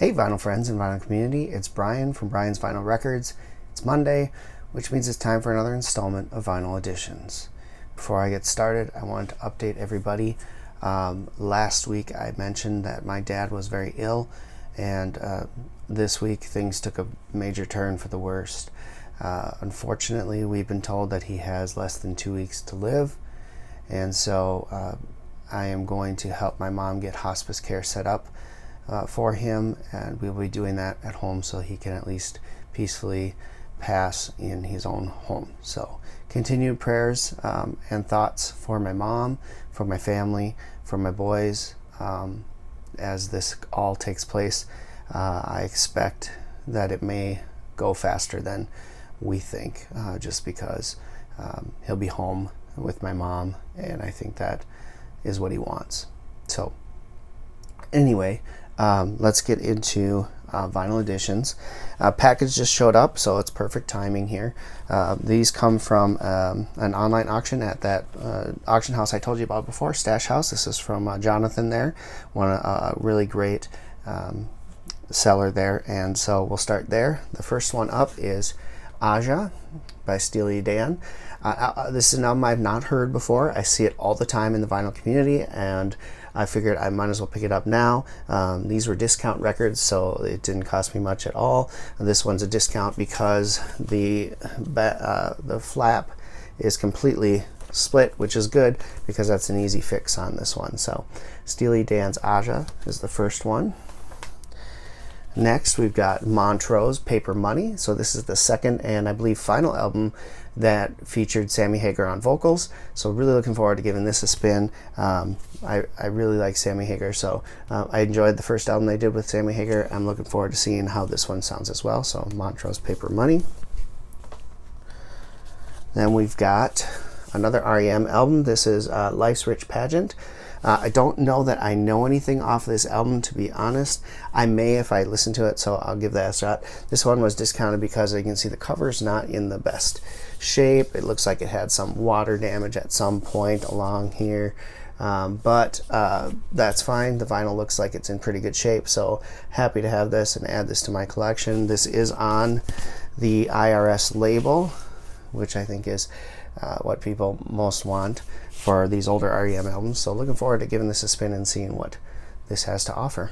Hey vinyl friends and vinyl community, it's Brian from Brian's Vinyl Records. It's Monday, which means it's time for another installment of Vinyl Editions. Before I get started, I wanted to update everybody. Last week I mentioned that my dad was very ill, and this week things took a major turn for the worst. Unfortunately, we've been told that he has less than 2 weeks to live, and so I am going to help my mom get hospice care set up for him, and we'll be doing that at home so he can at least peacefully pass in his own home. So continued prayers and thoughts for my mom, for my family, for my boys as this all takes place. I expect that it may go faster than we think, just because he'll be home with my mom, and I think that is what he wants. So anyway, let's get into vinyl editions. Package just showed up, so it's perfect timing here. These come from an online auction at that auction house I told you about before, Stash House. This is from Jonathan there, a really great seller there, and so we'll start there. The first one up is Aja by Steely Dan. This is an album I've not heard before. I see it all the time in the vinyl community, and I figured I might as well pick it up now. These were discount records, so it didn't cost me much at all. This one's a discount because the flap is completely split, which is good because that's an easy fix on this one. So Steely Dan's Aja is the first one. Next, we've got Montrose Paper Money. So this is the second and I believe final album that featured Sammy Hagar on vocals. So really looking forward to giving this a spin. I really like Sammy Hagar, so I enjoyed the first album they did with Sammy Hagar. I'm looking forward to seeing how this one sounds as well. So Montrose Paper Money. Then we've got another REM album. This is Life's Rich Pageant. I don't know that I know anything off this album, to be honest. I may if I listen to it, so I'll give that a shot. This one was discounted because you can see the cover's not in the best shape. It looks like it had some water damage at some point along here, but that's fine. The vinyl looks like it's in pretty good shape, so happy to have this and add this to my collection. This is on the IRS label, which I think is what people most want for these older REM albums. So looking forward to giving this a spin and seeing what this has to offer.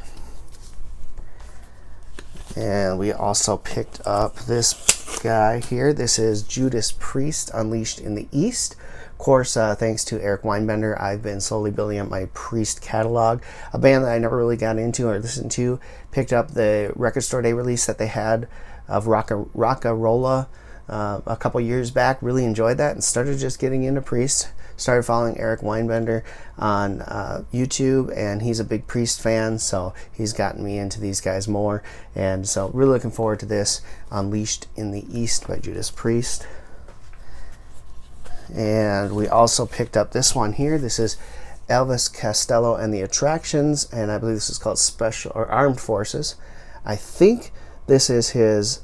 And we also picked up this guy here. This is Judas Priest Unleashed in the East. Of course, thanks to Eric Weinbender, I've been slowly building up my Priest catalog. A band that I never really got into or listened to. Picked up the Record Store Day release that they had of Rockarola a couple years back. Really enjoyed that and started just getting into Priest. Started following Eric Weinbender on YouTube, and he's a big Priest fan, so he's gotten me into these guys more. And so really looking forward to this, Unleashed in the East by Judas Priest. And we also picked up this one here. This is Elvis Costello and the Attractions, and I believe this is called Special or Armed Forces. I think this is his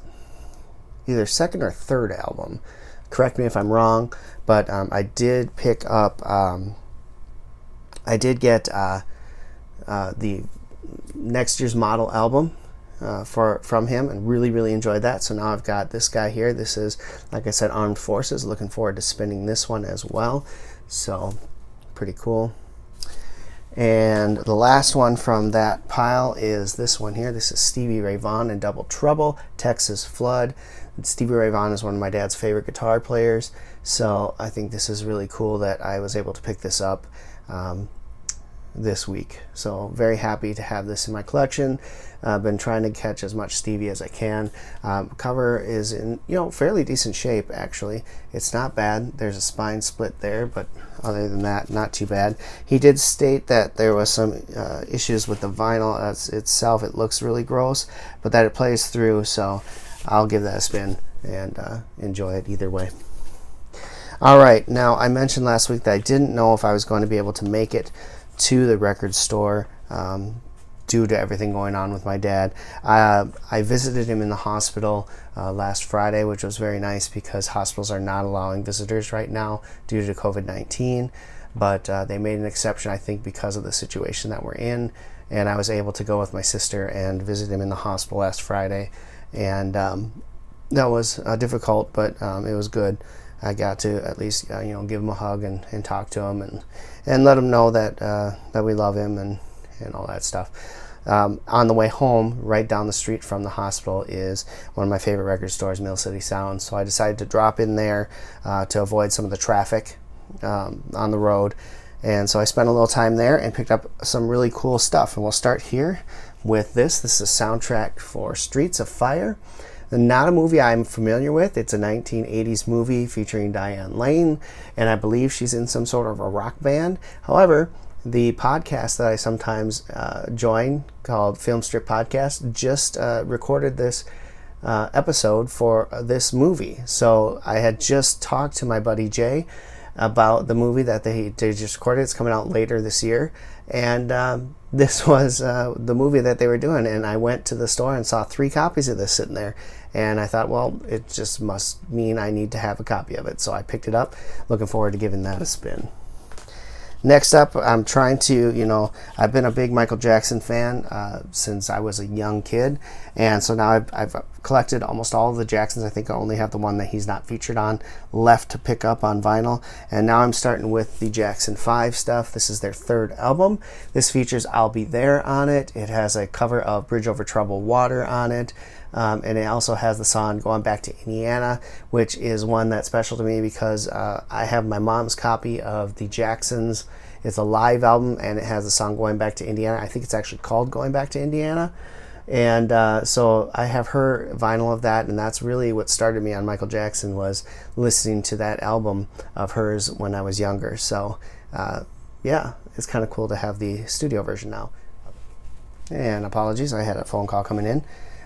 either second or third album. Correct me if I'm wrong, but I did pick up, I did get the Next Year's Model album from him, and really enjoyed that. So now I've got this guy here. This is, like I said, Armed Forces. Looking forward to spinning this one as well. So pretty cool. And the last one from that pile is this one here. This is Stevie Ray Vaughan and Double Trouble, Texas Flood. Stevie Ray Vaughan is one of my dad's favorite guitar players, so I think this is really cool that I was able to pick this up this week. So very happy to have this in my collection. I've been trying to catch as much Stevie as I can. Cover is in fairly decent shape, actually. It's not bad. There's a spine split there, but other than that, not too bad. He did state that there was some issues with the vinyl as itself. It looks really gross, but that it plays through, so I'll give that a spin and enjoy it either way. All right, now I mentioned last week that I didn't know if I was going to be able to make it to the record store due to everything going on with my dad. I visited him in the hospital last Friday, which was very nice because hospitals are not allowing visitors right now due to COVID-19, but they made an exception, I think, because of the situation that we're in, and I was able to go with my sister and visit him in the hospital last Friday, and that was difficult, but it was good. I got to at least give him a hug and talk to him and let him know that that we love him and all that stuff. On the way home, right down the street from the hospital, is one of my favorite record stores, Mill City Sound. So I decided to drop in there to avoid some of the traffic on the road. And so I spent a little time there and picked up some really cool stuff. And we'll start here with this. This is a soundtrack for Streets of Fire. Not a movie I'm familiar with. It's a 1980s movie featuring Diane Lane, and I believe she's in some sort of a rock band. However, the podcast that I sometimes join, called Film Strip Podcast, just recorded this episode for this movie. So I had just talked to my buddy Jay about the movie that they just recorded. It's coming out later this year, and this was the movie that they were doing. And I went to the store and saw 3 copies of this sitting there, and I thought, well, it just must mean I need to have a copy of it. So I picked it up, looking forward to giving that a spin. Next up, I'm trying to, I've been a big Michael Jackson fan since I was a young kid. And so now I've collected almost all of the Jacksons. I think I only have the one that he's not featured on left to pick up on vinyl. And now I'm starting with the Jackson 5 stuff. This is their 3rd album. This features I'll Be There on it. It has a cover of Bridge Over Troubled Water on it. And it also has the song Going Back to Indiana, which is one that's special to me because I have my mom's copy of the Jacksons. It's a live album, and it has the song Going Back to Indiana. I think it's actually called Going Back to Indiana. And so I have her vinyl of that, and that's really what started me on Michael Jackson, was listening to that album of hers when I was younger. So yeah, it's kind of cool to have the studio version now. And apologies, I had a phone call coming in.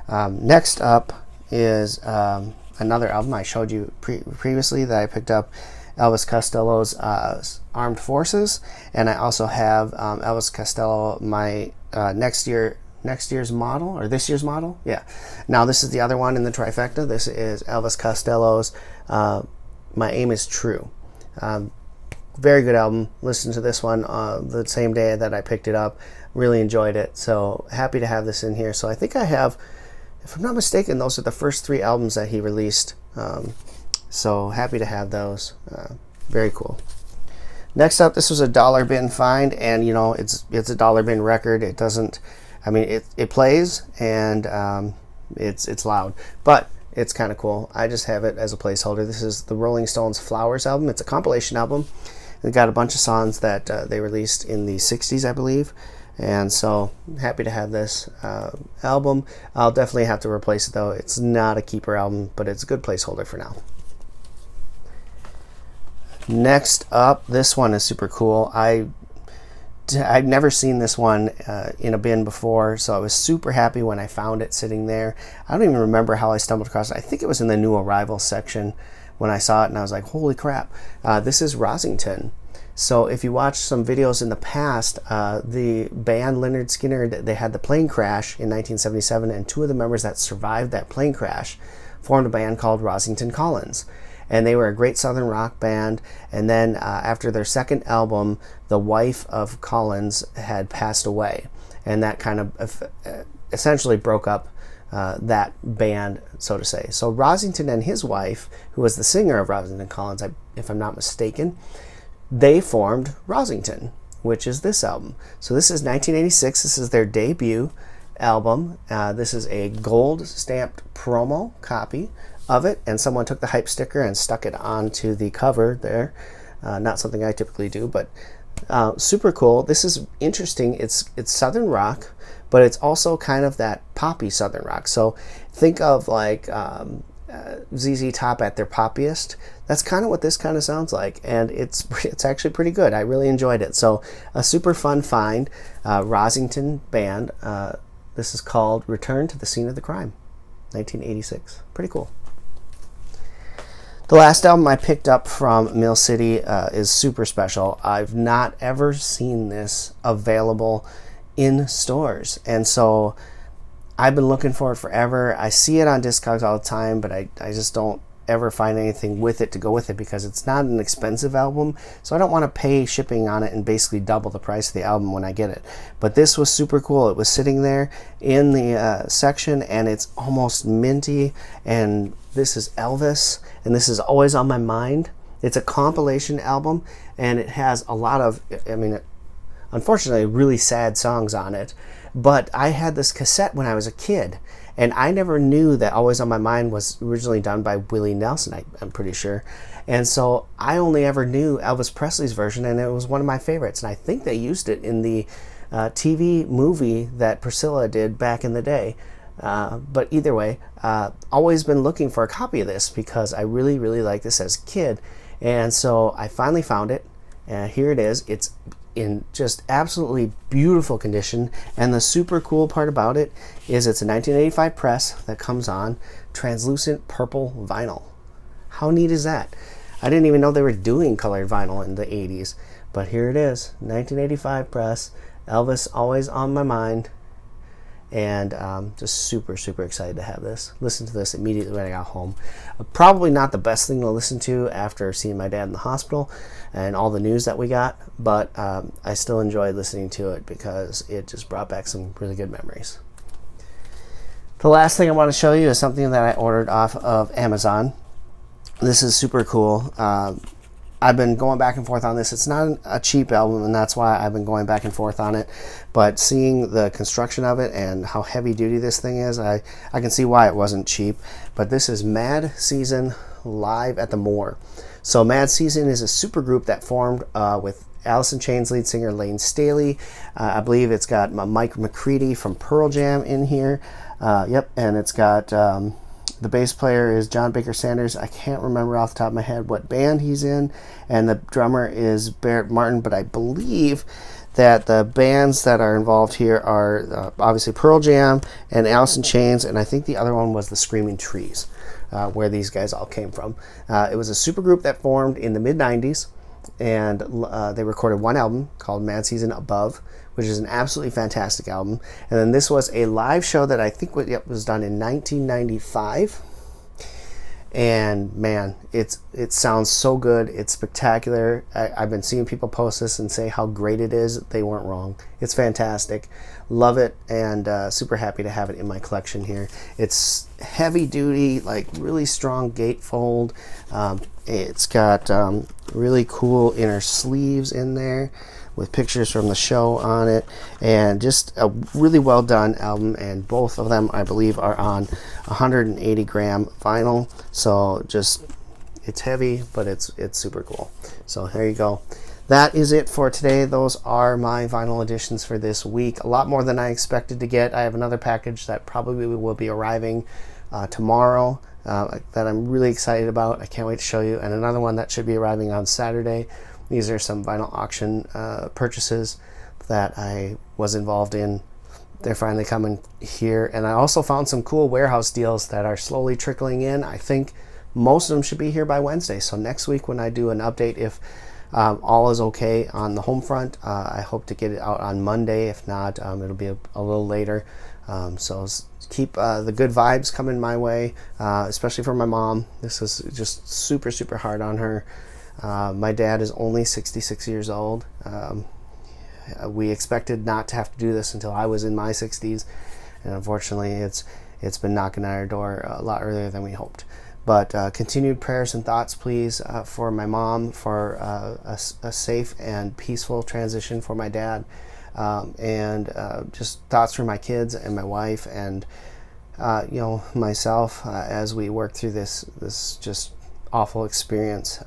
Next up is another album I showed you previously that I picked up, Elvis Costello's Armed Forces, and I also have Elvis Costello, my next year's model, or this year's model. Yeah. Now this is the other one in the trifecta. This is Elvis Costello's My Aim Is True. Very good album. Listened to this one the same day that I picked it up. Really enjoyed it. So happy to have this in here. So I think I have, if I'm not mistaken, those are the first 3 albums that he released. So happy to have those. Very cool. Next up, this was a dollar bin find, and it's a dollar bin record. It doesn't, it plays, and it's loud, but it's kind of cool. I just have it as a placeholder. This is the Rolling Stones Flowers album. It's a compilation album. It got a bunch of songs that they released in the 60s, I believe. And so happy to have this album. I'll definitely have to replace it, though. It's not a keeper album, but it's a good placeholder for now. Next up, this one is super cool. I'd never seen this one in a bin before, so I was super happy when I found it sitting there. I don't even remember how I stumbled across it. I think it was in the new arrivals section when I saw it, and I was like, holy crap. This is Rosington. So if you watch some videos in the past, the band Lynyrd Skynyrd, they had the plane crash in 1977, and 2 of the members that survived that plane crash formed a band called Rosington Collins. And they were a great southern rock band. And then after their 2nd album, the wife of Collins had passed away. And that kind of essentially broke up that band, so to say. So Rosington and his wife, who was the singer of Rosington Collins, if I'm not mistaken, they formed Rosington, which is this album. So this is 1986. This is their debut album. This is a gold stamped promo copy of it, and someone took the hype sticker and stuck it onto the cover there. Not something I typically do, but super cool. This is interesting. It's southern rock, but it's also kind of that poppy southern rock. So think of like ZZ Top at their poppiest. That's kind of what this kind of sounds like, and it's actually pretty good. I really enjoyed it. So a super fun find. Rosington band. This is called Return to the Scene of the Crime, 1986. Pretty cool. The last album I picked up from Mill City is super special. I've not ever seen this available in stores, and so I've been looking for it forever. I see it on Discogs all the time, but I just don't ever find anything with it to go with it, because it's not an expensive album, so I don't want to pay shipping on it and basically double the price of the album when I get it. But this was super cool. It was sitting there in the section, and it's almost minty, and this is Elvis, and this is Always on My Mind. It's a compilation album, and it has a lot of, I mean, unfortunately, really sad songs on it. But I had this cassette when I was a kid, and I never knew that Always on My Mind was originally done by Willie Nelson, I'm pretty sure. And so I only ever knew Elvis Presley's version, and it was one of my favorites. And I think they used it in the TV movie that Priscilla did back in the day. But either way, always been looking for a copy of this because I really, really liked this as a kid. And so I finally found it, and here it is. It's in just absolutely beautiful condition, and the super cool part about it is it's a 1985 press that comes on translucent purple vinyl. How neat is that? I didn't even know they were doing colored vinyl in the 80s, but here it is, 1985 press, Elvis Always on My Mind, and just super, super excited to have this. Listen to this immediately when I got home. Probably not the best thing to listen to after seeing my dad in the hospital and all the news that we got, but I still enjoyed listening to it because it just brought back some really good memories. The last thing I want to show you is something that I ordered off of Amazon. This is super cool. I've been going back and forth on this. It's not a cheap album, and that's why I've been going back and forth on it. But seeing the construction of it and how heavy duty this thing is, I can see why it wasn't cheap. But this is Mad Season Live at the Moore. So Mad Season is a super group that formed with Alice in Chains lead singer Lane Staley. I believe it's got Mike McCready from Pearl Jam in here. Yep, and it's got... the bass player is John Baker Sanders. I can't remember off the top of my head what band he's in. And the drummer is Barrett Martin. But I believe that the bands that are involved here are obviously Pearl Jam and Alice in Chains. And I think the other one was the Screaming Trees, where these guys all came from. It was a super group that formed in the mid-90s. And they recorded one album called Mad Season Above, which is an absolutely fantastic album. And then this was a live show that I think was done in 1995. And man, it sounds so good. It's spectacular. I've been seeing people post this and say how great it is. They weren't wrong. It's fantastic. Love it, and super happy to have it in my collection here. It's heavy duty, like really strong gatefold. It's got really cool inner sleeves in there with pictures from the show on it, and just a really well done album. And both of them, I believe, are on 180 gram vinyl. So just, it's heavy, but it's super cool. So there you go. That is it for today. Those are my vinyl editions for this week. A lot more than I expected to get. I have another package that probably will be arriving tomorrow that I'm really excited about. I can't wait to show you. And another one that should be arriving on Saturday. These are some vinyl auction purchases that I was involved in. They're finally coming here. And I also found some cool warehouse deals that are slowly trickling in. I think most of them should be here by Wednesday. So next week when I do an update, if all is okay on the home front, I hope to get it out on Monday. If not, it'll be a little later. So keep the good vibes coming my way, especially for my mom. This is just super, super hard on her. My dad is only 66 years old. We expected not to have to do this until I was in my 60s, and unfortunately it's been knocking at our door a lot earlier than we hoped. But continued prayers and thoughts, please, for my mom, for a safe and peaceful transition for my dad, and just thoughts for my kids and my wife, and myself as we work through this just awful experience.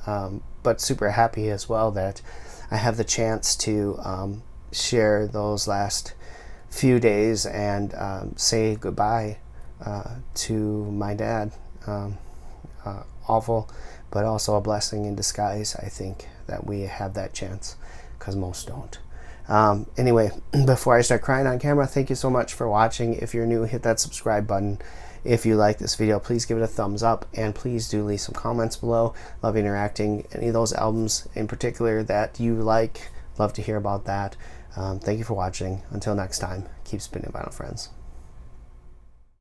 But super happy as well that I have the chance to share those last few days and say goodbye to my dad. Awful, but also a blessing in disguise, I think, that we have that chance, because most don't. Anyway, before I start crying on camera, thank you so much for watching. If you're new, hit that subscribe button. If you like this video, please give it a thumbs up, and please do leave some comments below. Love interacting. Any of those albums in particular that you like, love to hear about that. Thank you for watching. Until next time, keep spinning vinyl, friends.